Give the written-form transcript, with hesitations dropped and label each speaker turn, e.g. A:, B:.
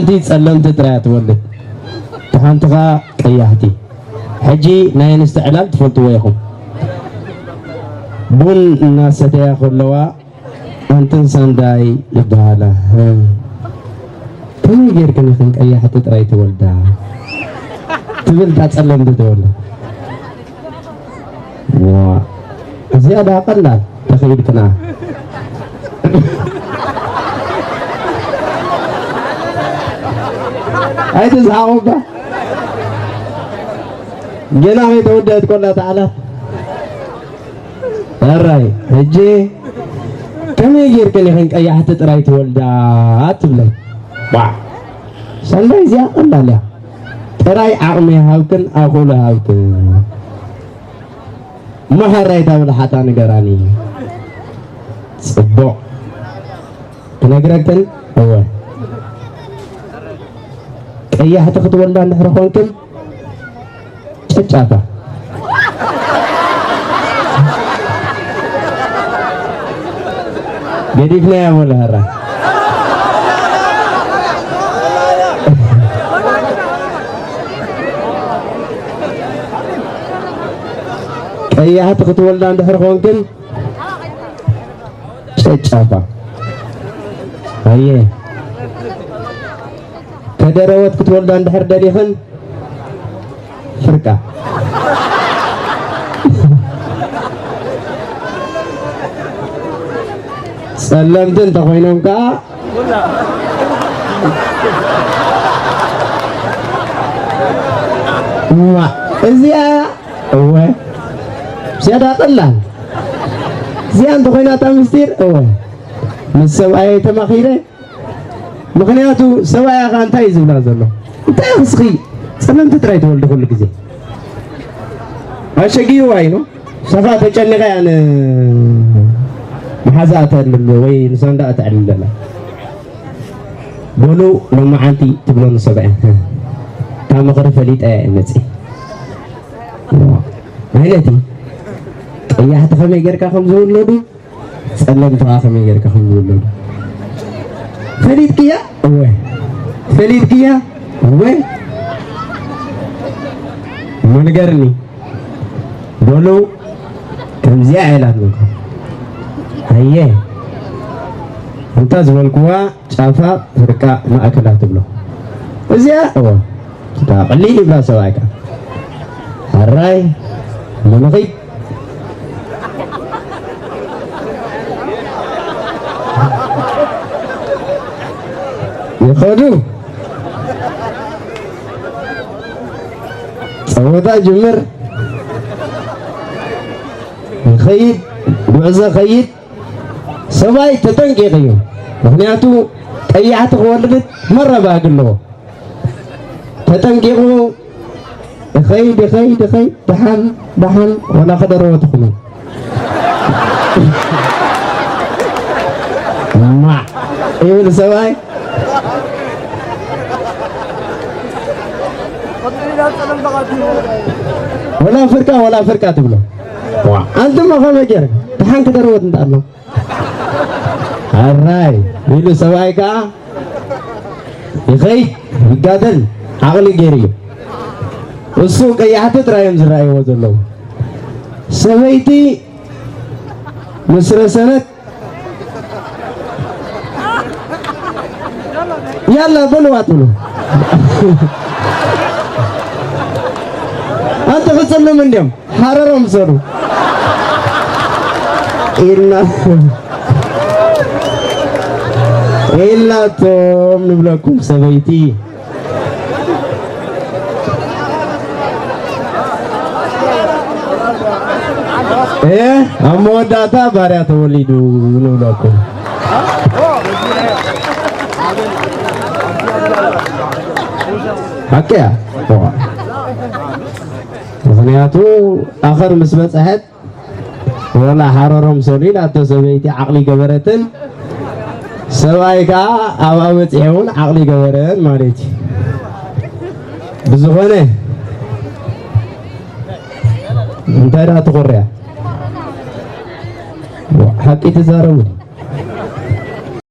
A: سبيتي تسلمت تريات ولد تحنتها قياحتي حجي ناين استعلام تفلتوا وياكم بون الناس تاخذ لوا انتن سانداي يبهالا كم يجير كن يخن قياحتي تريت ولدا تبل تسلمت تولد وا زيادة أقل تخيل كنا هاي تزعموا بقى جينا هاي تودي تقول تعالى الرأي هجي كم يجير كن يخنك أي حتى ترأي تولدات ولا واه سندي زي أقل لا ترأي عقمي هاوكن أقول هاوكن ما هرأي تقول حتى نقراني صبوا تنقرأكن هو أي حتى خطوة عند حرقونكم شجعته jadi fly ya mulai hara أي حتى خطوة عند حرقونكم شجعته هاي كدروات كتولد عند حر داريخن فرقة سلمتن تخوينهم كا ما زيا هو زيادة طلع زيان تخوينا تمستير هو مسوي تمخيره مخنياتو سوايا غانتا يزبلا زلو انت يخسخي سلام تتراي تولد كل غزي اشقي واينو صفا تጨነቀ ያን محازات ወይ ንሳንዳ ተዓልለላ ቦሉ ለማዓንቲ ትብሎ ንሰብዓ ታም መኸረ ፈሊጣ እመጽ ማለቲ ቀያሕተ ከመይ ጌርካ ከም ዝውለዱ ጸለምታ ከመይ ጌርካ ከም ዝውለዱ فليت كيا هو فليت كيا هو ما نقرني بولو كم زي عيلات منكم هيه انت زولكوا شافا فرقا ما اكلات بلو وزيا هو تقليل بلا سوايك الراي منغي يخدو صوتا جمر خيد بعزة خيد سواي تتنقي غيو مخنياتو قيحت غولدت مرة باقلو تتنقيقو خيد خيد خيد دحان دحان ولا خدروا تخلو ما ايوه سواي ولا فرقة تبلو أنت ما فهمت كير تحن كدروت أنت الله الراي بيلو سوايكا يخي يقادل عقلي جيري السوق يحتى رايم زراي وزلو سويتي مصر سنة يلا بلو أتلو أنت فصلنا من اليوم حررهم صاروا إلا توم نبلكم سبيتي أمو داتا باريا توليدو نبلكم حكيا ምክንያቱ አኸር ምስ በጽሐት ወላ ሓረሮም ሰሊል አቶ ሰበይቲ ዓቅሊ ገበረትን ሰባይ ከዓ ኣብ ኣወፅውን ዓቅሊ ገበረን ማለት እዩ ብዝኾነ እንታይ ዳ ትቆርያ ሓቂ ተዛረቡ